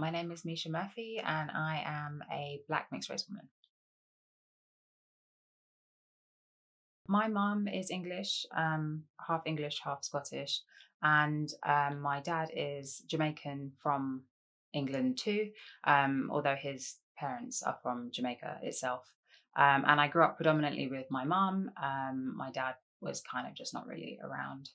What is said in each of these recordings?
My name is Mica Murphy and I am a Black mixed race woman. My mum is English, half Scottish, and my dad is Jamaican from England too, although his parents are from Jamaica itself. And I grew up predominantly with my mum. My dad was kind of just not really around,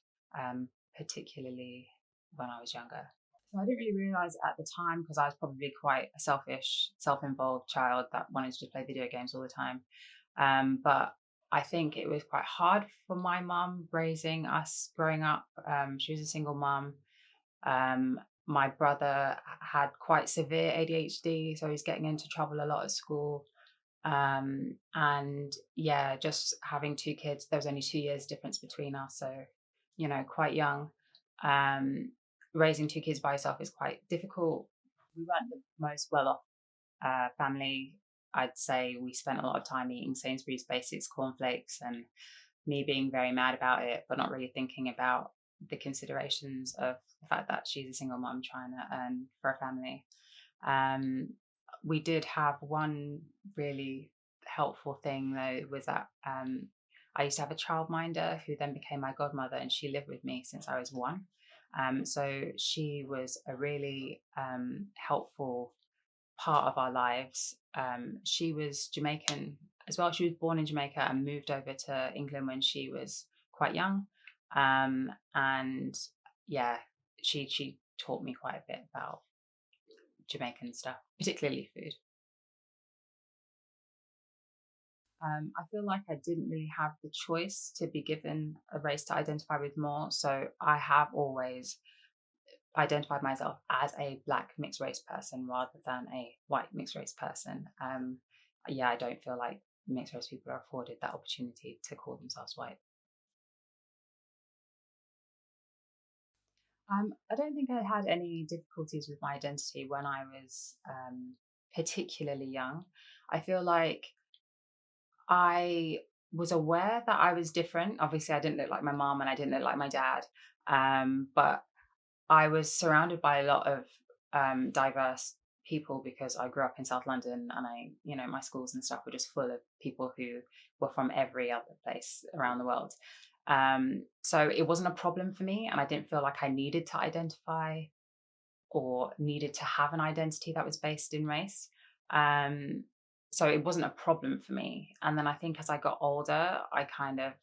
particularly when I was younger. So I didn't really realize at the time because I was probably quite a selfish, self-involved child that wanted to just play video games all the time. But I think it was quite hard for my mum raising us growing up. She was a single mum. My brother had quite severe ADHD, so he's getting into trouble a lot at school. And yeah, just having two kids, there was only 2 years difference between us, so quite young. Um, Raising two kids by yourself is quite difficult. We weren't the most well off family. I'd say we spent a lot of time eating Sainsbury's basics cornflakes and me being very mad about it, but not really thinking about the considerations of the fact that she's a single mom trying to earn for a family. Um, we did have one really helpful thing though, was that I used to have a childminder who then became my godmother, and she lived with me since I was one. So she was a really helpful part of our lives. She was Jamaican as well. She was born in Jamaica and moved over to England when she was quite young. And yeah, she taught me quite a bit about Jamaican stuff, particularly food. I feel like I didn't really have the choice to be given a race to identify with more. So I have always identified myself as a Black mixed race person rather than a white mixed race person. Yeah, I don't feel like mixed race people are afforded that opportunity to call themselves white. I don't think I had any difficulties with my identity when I was particularly young. I feel like I was aware that I was different. Obviously, I didn't look like my mom and I didn't look like my dad. But I was surrounded by a lot of diverse people because I grew up in South London, and my schools and stuff were just full of people who were from every other place around the world. So it wasn't a problem for me, and I didn't feel like I needed to identify or needed to have an identity that was based in race. Um, so it wasn't a problem for me. And then I think as I got older, I kind of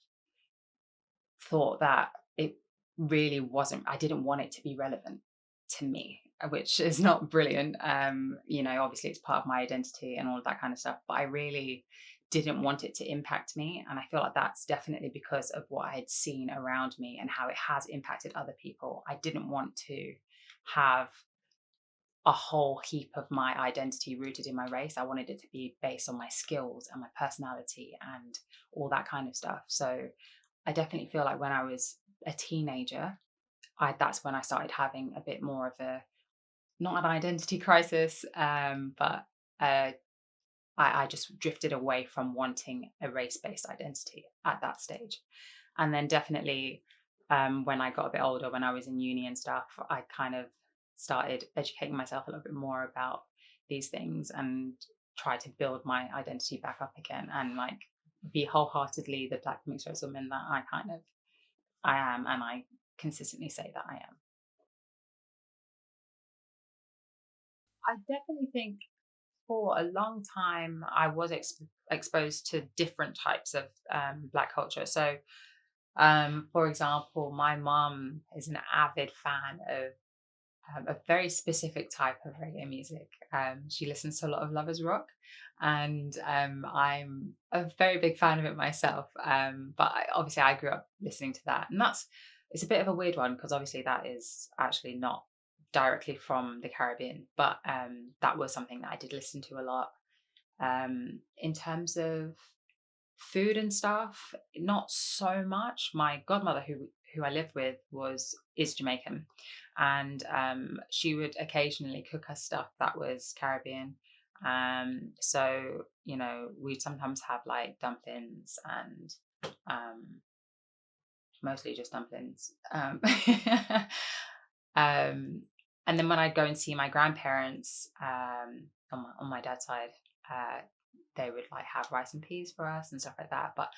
thought that it really wasn't, I didn't want it to be relevant to me, which is not brilliant. Obviously it's part of my identity and all of that kind of stuff, but I really didn't want it to impact me. And I feel like that's definitely because of what I had seen around me and how it has impacted other people. I didn't want to have a whole heap of my identity rooted in my race. I wanted it to be based on my skills and my personality and all that kind of stuff. So I definitely feel like when I was a teenager, that's when I started having a bit more of not an identity crisis, but I just drifted away from wanting a race-based identity at that stage. And then definitely when I got a bit older, when I was in uni and stuff, I kind of started educating myself a little bit more about these things and try to build my identity back up again and like be wholeheartedly the Black mixed race woman that I am, and I consistently say that I am. I definitely think for a long time I was exposed to different types of Black culture. So, for example, my mom is an avid fan of a very specific type of reggae music. She listens to a lot of Lovers Rock, and I'm a very big fan of it myself. But obviously, I grew up listening to that, and it's a bit of a weird one because obviously that is actually not directly from the Caribbean, but that was something that I did listen to a lot. In terms of food and stuff, not so much. My godmother, who I lived with, is Jamaican, and she would occasionally cook us stuff that was Caribbean. So we'd sometimes have like dumplings and mostly just dumplings. Um, And then when I'd go and see my grandparents, on my dad's side, uh, they would like have rice and peas for us and stuff like that. But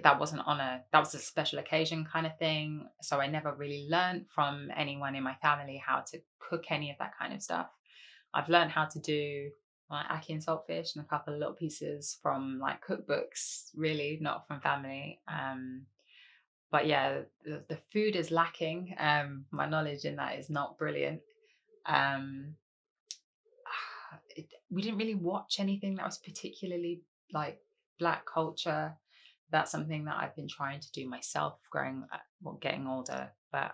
that was a special occasion kind of thing. So I never really learned from anyone in my family how to cook any of that kind of stuff. I've learned how to do like ackee and saltfish and a couple of little pieces from like cookbooks, really, not from family. But yeah, the food is lacking. My knowledge in that is not brilliant. Um, we didn't really watch anything that was particularly like Black culture. That's something that I've been trying to do myself, getting older. But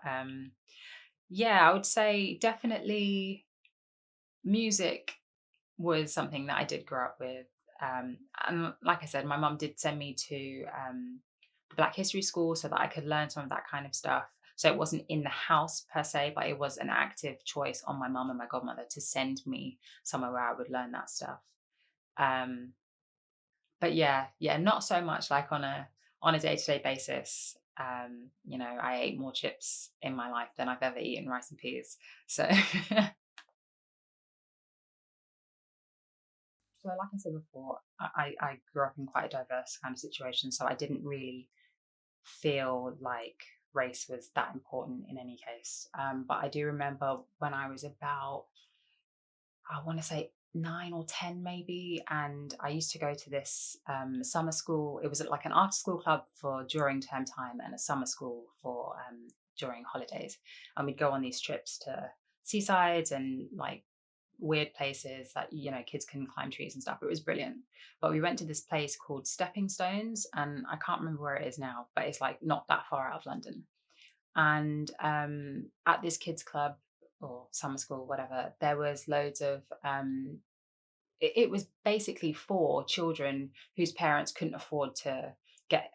yeah, I would say definitely music was something that I did grow up with. And like I said, my mum did send me to the Black History School so that I could learn some of that kind of stuff. So it wasn't in the house per se, but it was an active choice on my mum and my godmother to send me somewhere where I would learn that stuff. Um, but yeah, not so much like on a day-to-day basis. I ate more chips in my life than I've ever eaten rice and peas. So So, like I said before, I grew up in quite a diverse kind of situation, so I didn't really feel like race was that important in any case. But I do remember when I was about, I want to say 9 or 10 maybe, and I used to go to this summer school. It was like an after school club for during term time and a summer school for during holidays. And we'd go on these trips to seasides and like weird places that kids can climb trees and stuff. It was brilliant. But we went to this place called Stepping Stones, and I can't remember where it is now, but it's like not that far out of London. And at this kids club or summer school, whatever, there was loads of it was basically for children whose parents couldn't afford to get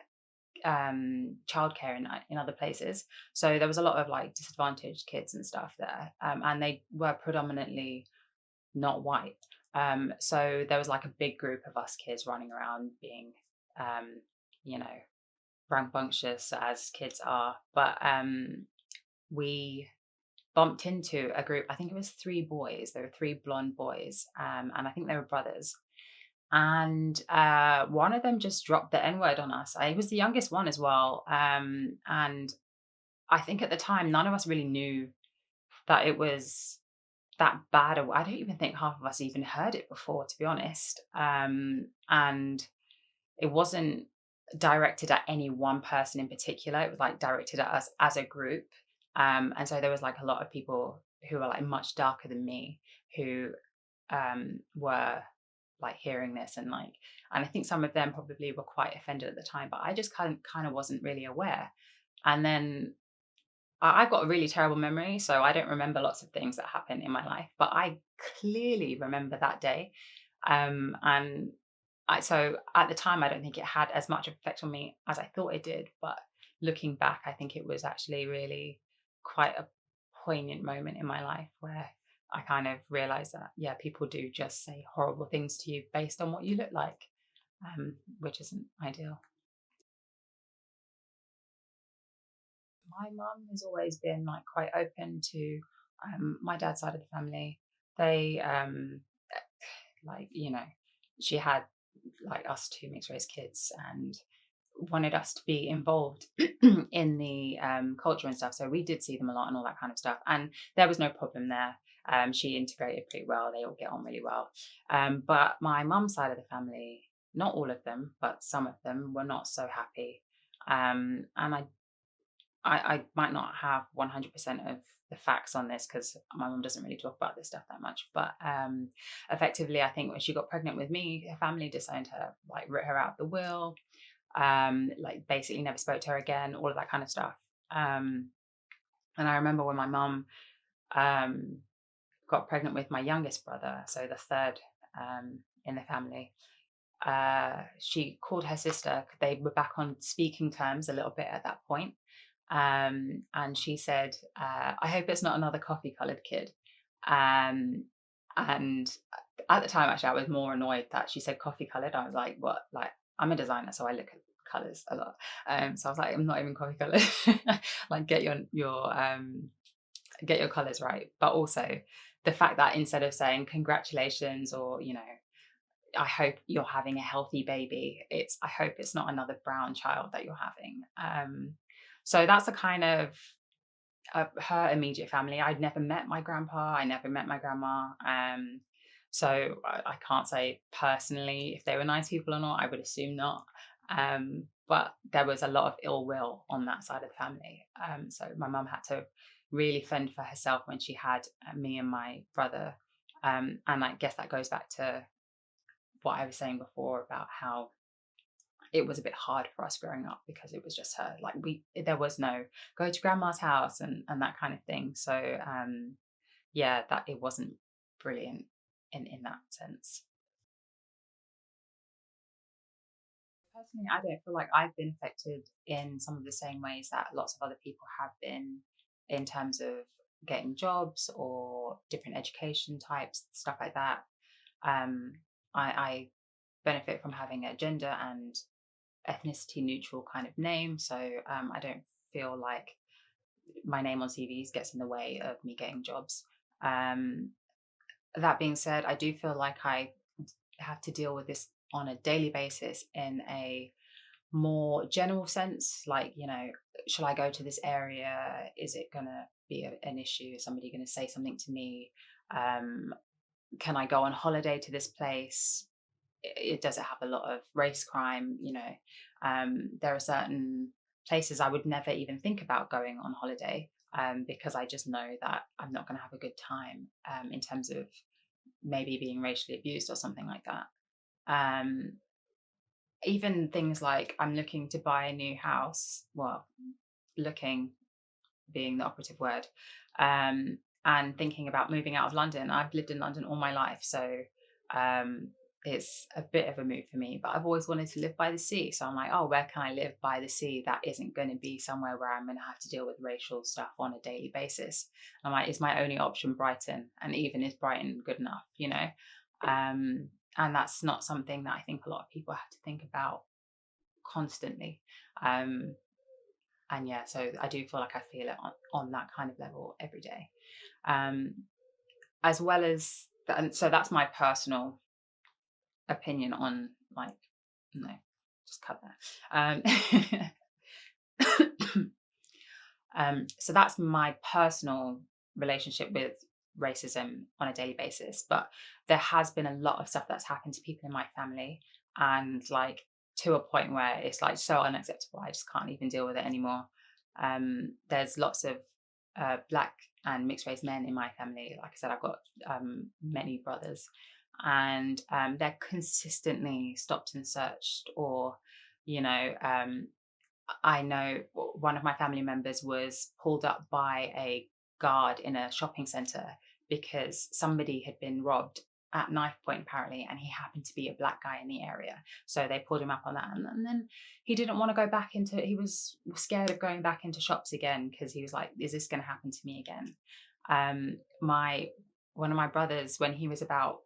childcare in other places. So there was a lot of like disadvantaged kids and stuff there, and they were predominantly not white. So there was like a big group of us kids running around being, um, you know, rambunctious as kids are. But we bumped into a group. I think it was three boys. There were three blonde boys, and I think they were brothers. And one of them just dropped the N word on us. He was the youngest one as well. And I think at the time, none of us really knew that it was that bad. I don't even think half of us even heard it before, to be honest. And it wasn't directed at any one person in particular. It was like directed at us as a group. And so there was like a lot of people who were like much darker than me who were like hearing this and I think some of them probably were quite offended at the time, but I just kind of wasn't really aware. And then I've got a really terrible memory, so I don't remember lots of things that happen in my life, but I clearly remember that day. And so at the time, I don't think it had as much effect on me as I thought it did. But looking back, I think it was actually really quite a poignant moment in my life where I kind of realized that, yeah, people do just say horrible things to you based on what you look like, which isn't ideal. My mum has always been like quite open to my dad's side of the family. They like she had like us two mixed race kids and wanted us to be involved in the culture and stuff. So we did see them a lot and all that kind of stuff. And there was no problem there. She integrated pretty well. They all get on really well. But my mum's side of the family, not all of them, but some of them were not so happy. And I might not have 100% of the facts on this because my mum doesn't really talk about this stuff that much. But effectively, I think when she got pregnant with me, her family disowned her, like wrote her out of the will, like basically never spoke to her again, all of that kind of stuff. Um, and I remember when my mum um, got pregnant with my youngest brother, so the third in the family, she called her sister. They were back on speaking terms a little bit at that point. And she said, I hope it's not another coffee colored kid. Um, and at the time, actually, I was more annoyed that she said coffee colored. I was like, what? Like, I'm a designer, so I look at colors a lot. So I was like, I'm not even coffee colored. Like, get your get your colours right. But also the fact that instead of saying congratulations or, I hope you're having a healthy baby, I hope it's not another brown child that you're having. So that's a kind of her immediate family. I'd never met my grandpa. I never met my grandma. So I can't say personally if they were nice people or not. I would assume not. But there was a lot of ill will on that side of the family. So my mum had to really fend for herself when she had me and my brother. And I guess that goes back to what I was saying before about how it was a bit hard for us growing up because it was just her. Like there was no go to grandma's house and that kind of thing. So yeah, that it wasn't brilliant in that sense. Personally, I don't feel like I've been affected in some of the same ways that lots of other people have been in terms of getting jobs or different education types, stuff like that. Um, I benefit from having a gender and ethnicity neutral kind of name. So I don't feel like my name on CVs gets in the way of me getting jobs. Um, that being said, I do feel like I have to deal with this on a daily basis in a more general sense. Like, should I go to this area? Is it going to be an issue? Is somebody going to say something to me? Um, can I go on holiday to this place? It does it have a lot of race crime, there are certain places I would never even think about going on holiday, because I just know that I'm not going to have a good time, in terms of maybe being racially abused or something like that. um, Even things like I'm looking to buy a new house, well, looking being the operative word, and thinking about moving out of London. I've lived in London all my life, so um, it's a bit of a move for me. But I've always wanted to live by the sea, so I'm like, oh, where can I live by the sea that isn't going to be somewhere where I'm going to have to deal with racial stuff on a daily basis? I'm like, is my only option Brighton? And even is Brighton good enough? And that's not something that I think a lot of people have to think about constantly. Um, and yeah, so I do feel like I feel it on that kind of level every day, um as well as and so that's my personal opinion on, like, no, just cut that. So that's my personal relationship with racism on a daily basis. But there has been a lot of stuff that's happened to people in my family, and like to a point where it's like so unacceptable. I just can't even deal with it anymore. There's lots of black and mixed race men in my family. Like I said, I've got many brothers, and they're consistently stopped and searched, or I know one of my family members was pulled up by a guard in a shopping centre because somebody had been robbed at knife point apparently, and he happened to be a black guy in the area. So they pulled him up on that, and then he didn't want to go back into. He was scared of going back into shops again because he was like, "Is this going to happen to me again?" My One of my brothers, when he was about,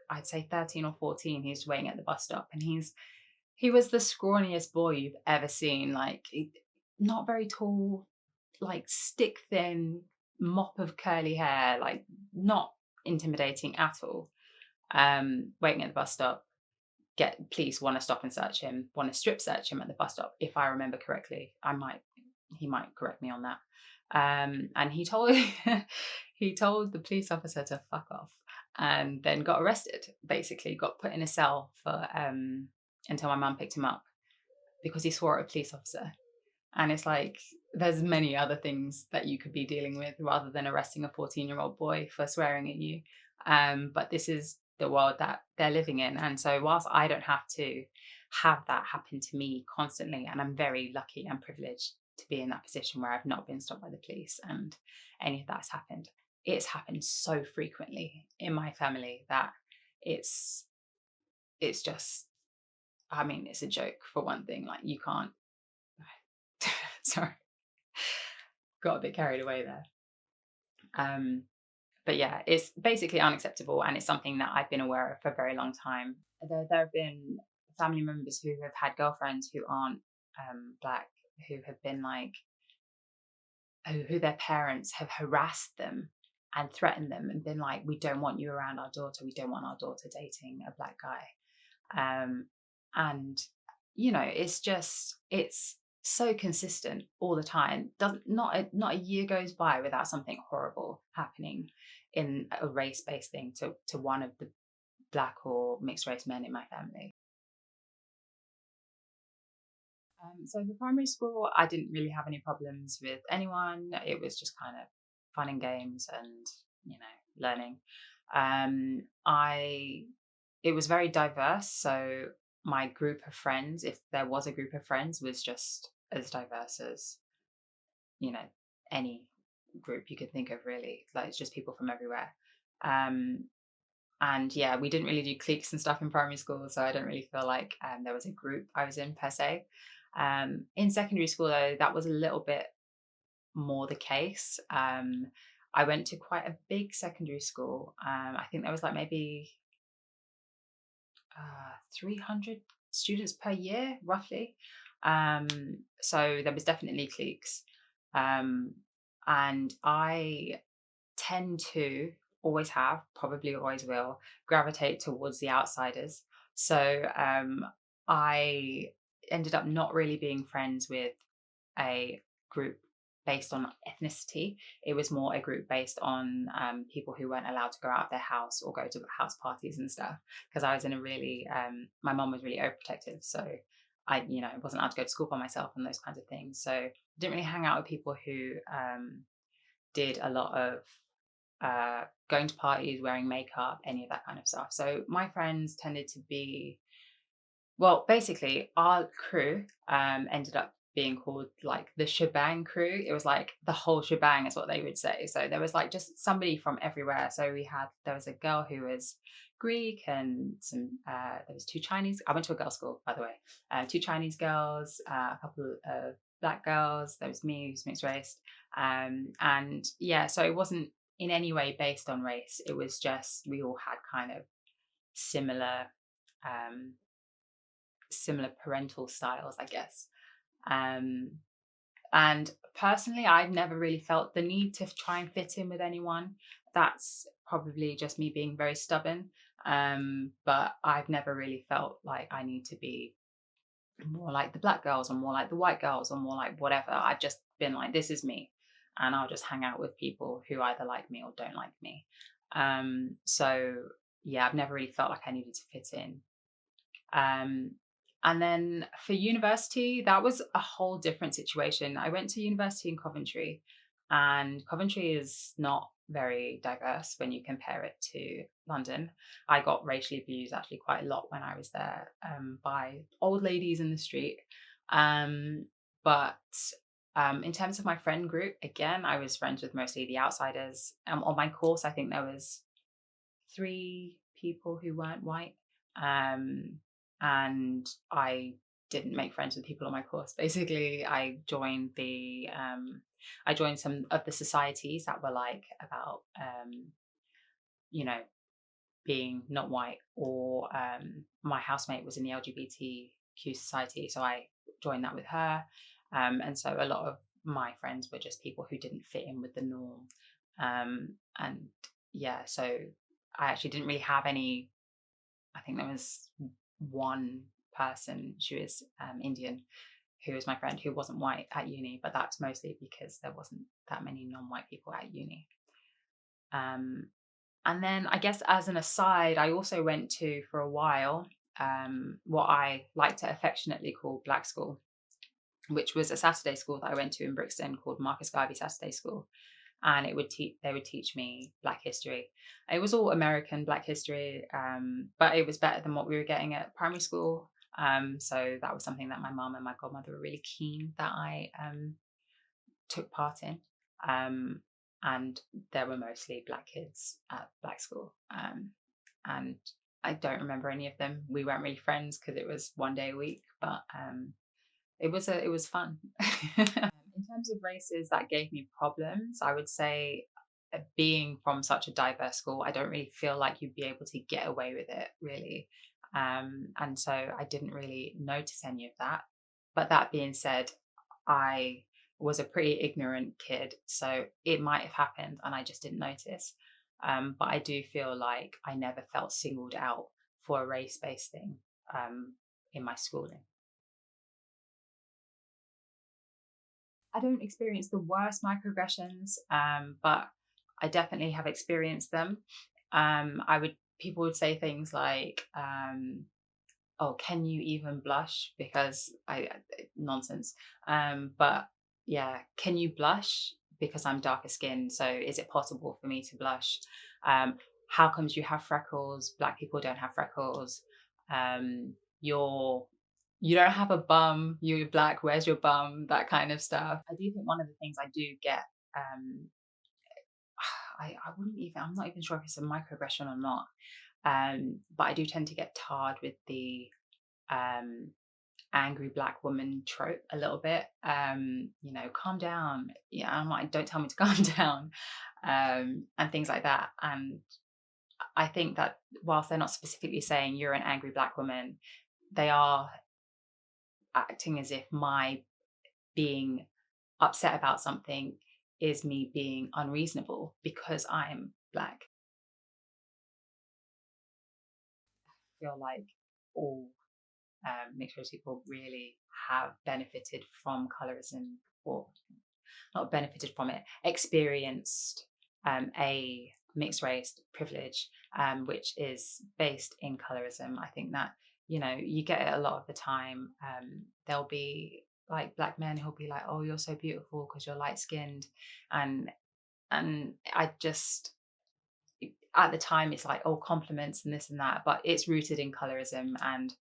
I'd say 13 or 14, he was waiting at the bus stop, and he was the scrawniest boy you've ever seen. Like, not very tall, like stick thin, mop of curly hair, like not intimidating at all. Waiting at the bus stop, get police want to stop and search him, want to strip search him at the bus stop. If I remember correctly, he might correct me on that. And he told he told the police officer to fuck off, and then got arrested. Basically, got put in a cell for until my mum picked him up because he swore at a police officer. And it's like there's many other things that you could be dealing with rather than arresting a 14-year-old boy for swearing at you. But this is the world that they're living in. And so whilst I don't have to have that happen to me constantly, and I'm very lucky and privileged to be in that position where I've not been stopped by the police and any of that's happened, it's happened so frequently in my family that it's it's just, I mean, it's a joke for one thing. Like, you can't. Sorry, got a bit carried away there. But yeah, it's basically unacceptable, and it's something that I've been aware of for a very long time. There have been family members who have had girlfriends who aren't black, who have been like who their parents have harassed them and threatened them and been like, we don't want you around our daughter. We don't want our daughter dating a black guy. And it's so consistent all the time. Doesn't not a year goes by without something horrible happening in a race-based thing to one of the black or mixed race men in my family. So for primary school, I didn't really have any problems with anyone. It was just kind of fun and games and learning. I It was very diverse, so my group of friends, if there was a group of friends, was just as diverse as you know any group you could think of. Really, like it's just people from everywhere. Um, and yeah, we didn't really do cliques and stuff in primary school, so I don't really feel like there was a group I was in per se. In secondary school, though, that was a little bit more the case. I went to quite a big secondary school. I think there was like maybe 300 students per year, roughly. Um, so there was definitely cliques. Um, and I tend to always have, probably always will, gravitate towards the outsiders. So I ended up not really being friends with a group based on ethnicity. It was more a group based on people who weren't allowed to go out of their house or go to house parties and stuff. Because I was in a really, my mom was really overprotective. So I wasn't allowed to go to school by myself and those kinds of things. So I didn't really hang out with people who did a lot of going to parties, wearing makeup, any of that kind of stuff. So my friends tended to be, well, basically, our crew ended up being called like the shebang crew. It was like the whole shebang is what they would say. So there was like just somebody from everywhere. So there was a girl who was Greek and there was two Chinese. I went to a girls' school, by the way. Two Chinese girls, a couple of black girls. There was me, who's mixed race. And yeah, so it wasn't in any way based on race. It was just we all had kind of similar um, similar parental styles, I guess. Um, and personally, I've never really felt the need to try and fit in with anyone. That's probably just me being very stubborn. But I've never really felt like I need to be more like the black girls or more like the white girls or more like whatever. I've just been like, this is me. And I'll just hang out with people who either like me or don't like me. So yeah, I've never really felt like I needed to fit in. Um, and then for university, that was a whole different situation. I went to university in Coventry, and Coventry is not very diverse when you compare it to London. I got racially abused actually quite a lot when I was there by old ladies in the street. But in terms of my friend group, again, I was friends with mostly the outsiders. On my course, I think there was 3 people who weren't white. And I didn't make friends with people on my course. Basically, I joined some of the societies that were like about you know being not white, or my housemate was in the LGBTQ society, so I joined that with her. And so a lot of my friends were just people who didn't fit in with the norm. And yeah, so I actually didn't really have any. I think there was one person, she was Indian, who was my friend, who wasn't white at uni, but that's mostly because there wasn't that many non-white people at uni. Um, and then I guess as an aside, I also went to, for a while, what I like to affectionately call Black School, which was a Saturday school that I went to in Brixton called Marcus Garvey Saturday School. And they would teach me Black history. It was all American Black history, but it was better than what we were getting at primary school. So that was something that my mum and my godmother were really keen that I took part in. And there were mostly Black kids at Black school. And I don't remember any of them. We weren't really friends because it was one day a week, but it was fun. In terms of races that gave me problems, I would say being from such a diverse school, I don't really feel like you'd be able to get away with it, really. And so I didn't really notice any of that. But that being said, I was a pretty ignorant kid. So it might have happened and I just didn't notice. But I do feel like I never felt singled out for a race based thing um, in my schooling. I don't experience the worst microaggressions, but I definitely have experienced them. People would say things like, "Oh, can you even blush?" Because nonsense. But yeah, can you blush? Because I'm darker skinned, so is it possible for me to blush? How comes you have freckles? Black people don't have freckles. You're you don't have a bum. You're black. Where's your bum? That kind of stuff. I do think one of the things I do get, um, I wouldn't even. I'm not even sure if it's a microaggression or not. But I do tend to get tarred with the um, angry black woman trope a little bit. Calm down. Yeah, I'm like, don't tell me to calm down, and things like that. And I think that whilst they're not specifically saying you're an angry black woman, they are acting as if my being upset about something is me being unreasonable because I'm black. I feel like all mixed race people really have benefited from colorism, or not benefited from it, experienced a mixed race privilege, which is based in colorism. I think that, you get it a lot of the time. There'll be like black men who'll be like, "Oh, you're so beautiful because you're light skinned," and I just at the time it's like, oh, compliments and this and that, but it's rooted in colorism. And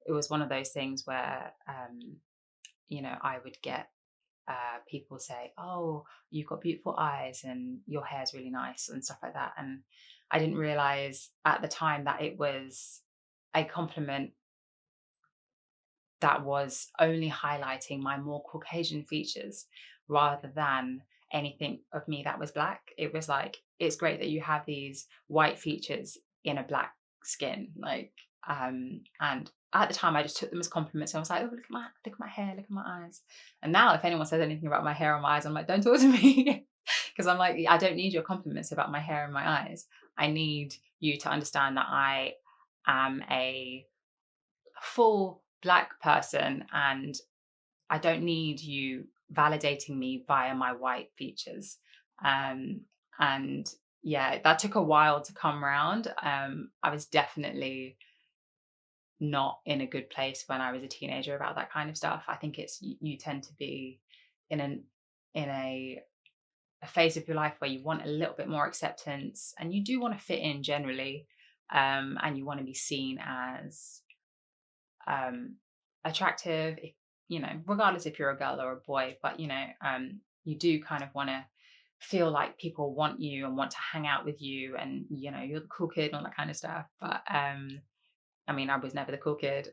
it was one of those things where I would get people say, "Oh, you've got beautiful eyes and your hair's really nice," and stuff like that. And I didn't realize at the time that it was a compliment that was only highlighting my more Caucasian features rather than anything of me that was black. It was like, it's great that you have these white features in a black skin. And at the time I just took them as compliments. I was like, "Oh, look at my hair, look at my eyes." And now if anyone says anything about my hair or my eyes, I'm like, "Don't talk to me." Because I'm like, I don't need your compliments about my hair and my eyes. I need you to understand that I am a full black person and I don't need you validating me via my white features. Um, and yeah, that took a while to come around. I was definitely not in a good place when I was a teenager about that kind of stuff. I think it's you tend to be in an in a phase of your life where you want a little bit more acceptance and you do want to fit in generally, and you want to be seen as um, attractive, if, regardless if you're a girl or a boy, but you do kind of want to feel like people want you and want to hang out with you, and you're the cool kid and all that kind of stuff. But I mean, I was never the cool kid,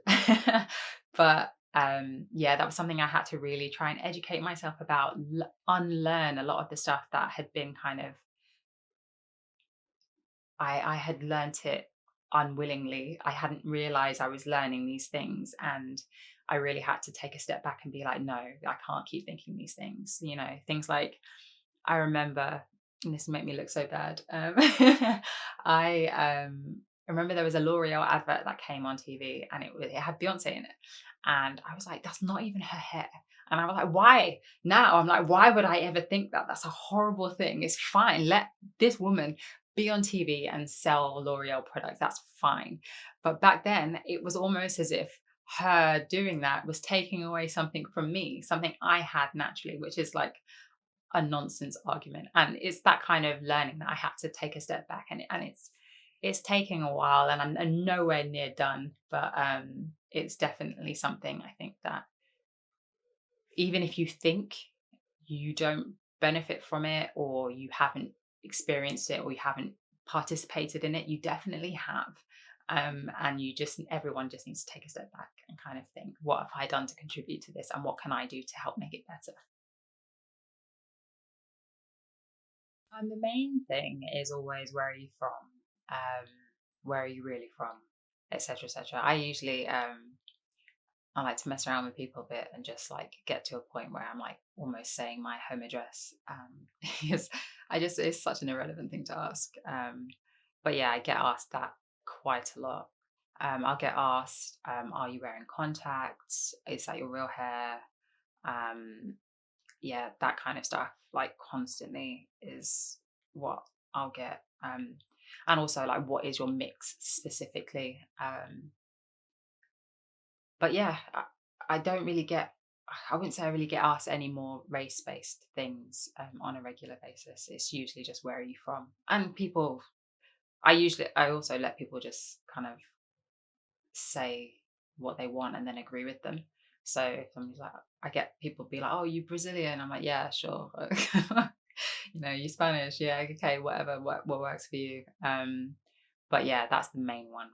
but yeah, that was something I had to really try and educate myself about, unlearn a lot of the stuff that had been kind of I had learnt it unwillingly. I hadn't realized I was learning these things. And I really had to take a step back and be like, no, I can't keep thinking these things. Things like I remember, and this will make me look so bad. I remember there was a L'Oreal advert that came on TV and it had Beyonce in it. And I was like, that's not even her hair. And I was like, why? Now I'm like, why would I ever think that? That's a horrible thing. It's fine. Let this woman be on TV and sell L'Oreal products. That's fine. But back then, it was almost as if her doing that was taking away something from me, something I had naturally, which is like a nonsense argument. And it's that kind of learning that I had to take a step back, and it's taking a while, and I'm nowhere near done. But it's definitely something I think that even if you think you don't benefit from it, or you haven't experienced it, or you haven't participated in it, you definitely have. And everyone just needs to take a step back and kind of think, what have I done to contribute to this, and what can I do to help make it better? And the main thing is always, where are you from? Um, where are you really from? Etc. etc. I usually I like to mess around with people a bit and just like get to a point where I'm like almost saying my home address. Because it's such an irrelevant thing to ask. But yeah, I get asked that quite a lot. I'll get asked, are you wearing contacts? Is that your real hair? Um, yeah, that kind of stuff, like constantly is what I'll get. And also like, what is your mix specifically? But yeah, I don't really get, I wouldn't say I really get asked any more race based things on a regular basis. It's usually just where are you from? And people, I also let people just kind of say what they want and then agree with them. So if somebody's like, I get people be like, oh, you Brazilian? I'm like, yeah, sure. You Spanish? Yeah, okay, whatever, what works for you. But yeah, that's the main one.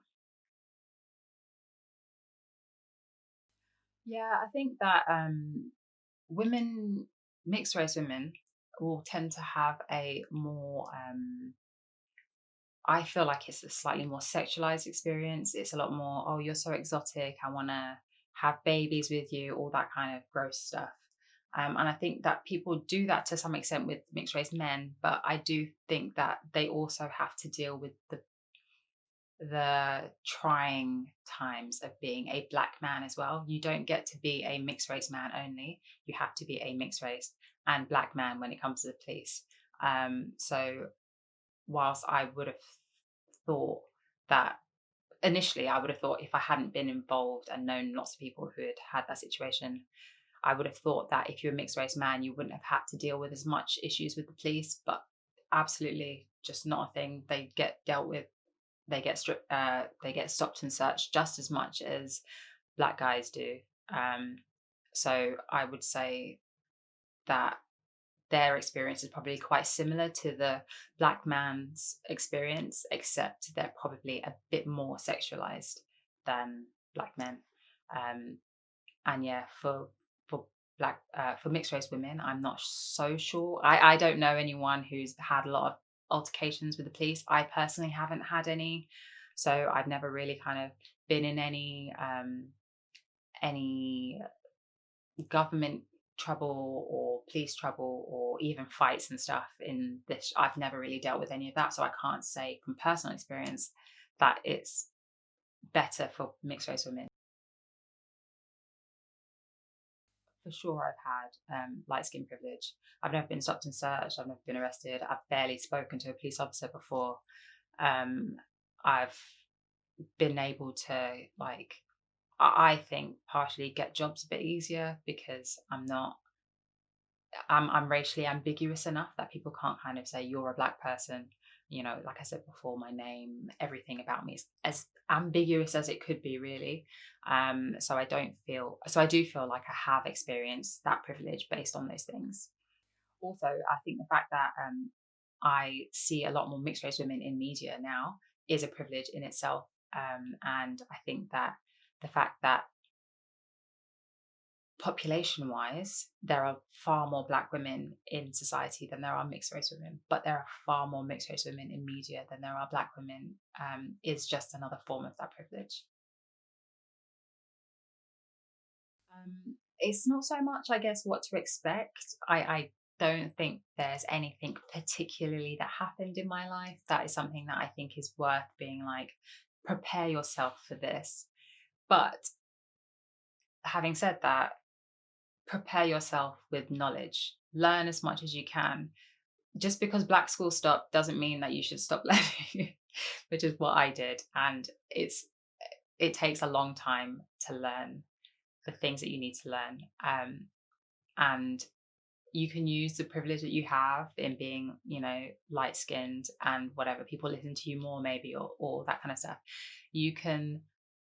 Yeah, I think that women, mixed race women, will tend to have a more, I feel like it's a slightly more sexualized experience. It's a lot more, oh, you're so exotic. I want to have babies with you, all that kind of gross stuff. And I think that people do that to some extent with mixed race men, but I do think that they also have to deal with the trying times of being a black man as well. You don't get to be a mixed race man only. You have to be a mixed race and black man when it comes to the police. So whilst I would have thought that initially, I would have thought if I hadn't been involved and known lots of people who had had that situation, I would have thought that if you're a mixed race man, you wouldn't have had to deal with as much issues with the police. But absolutely, just not a thing. They get dealt with. They get stopped and searched just as much as black guys do. Um, so I would say that their experience is probably quite similar to the black man's experience, except they're probably a bit more sexualized than black men. Um, and yeah, for mixed race women, I'm not so sure. I don't know anyone who's had a lot of altercations with the police. I personally haven't had any, so I've never really kind of been in any government trouble or police trouble or even fights and stuff in this. I've never really dealt with any of that, so I can't say from personal experience that it's better for mixed race women. For sure, I've had light skin privilege. I've never been stopped and searched. I've never been arrested. I've barely spoken to a police officer before. Um, I've been able to like I think partially get jobs a bit easier because I'm racially ambiguous enough that people can't kind of say you're a black person. Like I said before, my name, everything about me is as ambiguous as it could be, really. So I do feel like I have experienced that privilege based on those things. Also, I think the fact that I see a lot more mixed race women in media now is a privilege in itself. And I think that the fact that population wise, there are far more black women in society than there are mixed race women, but there are far more mixed race women in media than there are black women, is just another form of that privilege. It's not so much, I guess, what to expect. I don't think there's anything particularly that happened in my life that is something that I think is worth being like, prepare yourself for this. But having said that, prepare yourself with knowledge. Learn as much as you can. Just because black school stopped doesn't mean that you should stop learning, which is what I did. And it takes a long time to learn the things that you need to learn. And you can use the privilege that you have in being, light skinned and whatever, people listen to you more maybe, or that kind of stuff. You can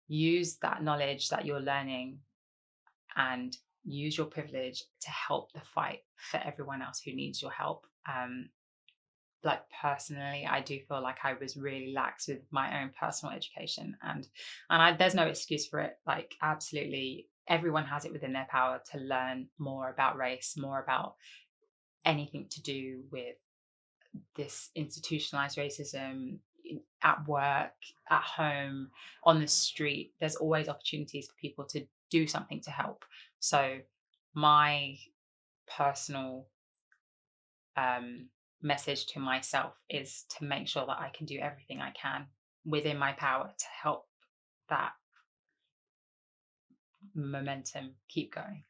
use that knowledge that you're learning and use your privilege to help the fight for everyone else who needs your help. Like personally, I do feel like I was really lax with my own personal education, and there's no excuse for it. Like absolutely, everyone has it within their power to learn more about race, more about anything to do with this institutionalized racism at work, at home, on the street. There's always opportunities for people to do something to help. So my personal um, message to myself is to make sure that I can do everything I can within my power to help that momentum keep going.